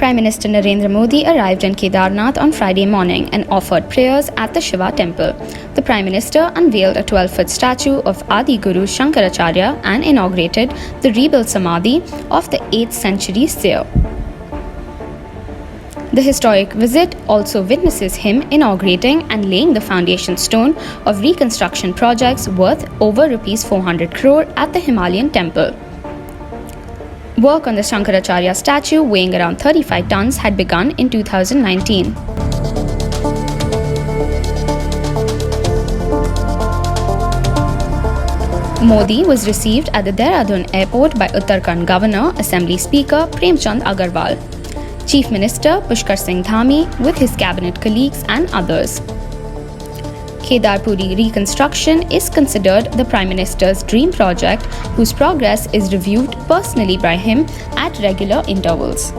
Prime Minister Narendra Modi arrived in Kedarnath on Friday morning and offered prayers at the Shiva temple. The Prime Minister unveiled a 12-foot statue of Adi Guru Shankaracharya and inaugurated the rebuilt Samadhi of the 8th century seer. The historic visit also witnesses him inaugurating and laying the foundation stone of reconstruction projects worth over Rs 400 crore at the Himalayan temple. Work on the Shankaracharya statue, weighing around 35 tons, had begun in 2019. Modi was received at the Dehradun airport by Uttarakhand Governor, Assembly Speaker Premchand Agarwal, Chief Minister Pushkar Singh Dhami with his cabinet colleagues and others. Kedarpuri reconstruction is considered the Prime Minister's dream project, whose progress is reviewed personally by him at regular intervals.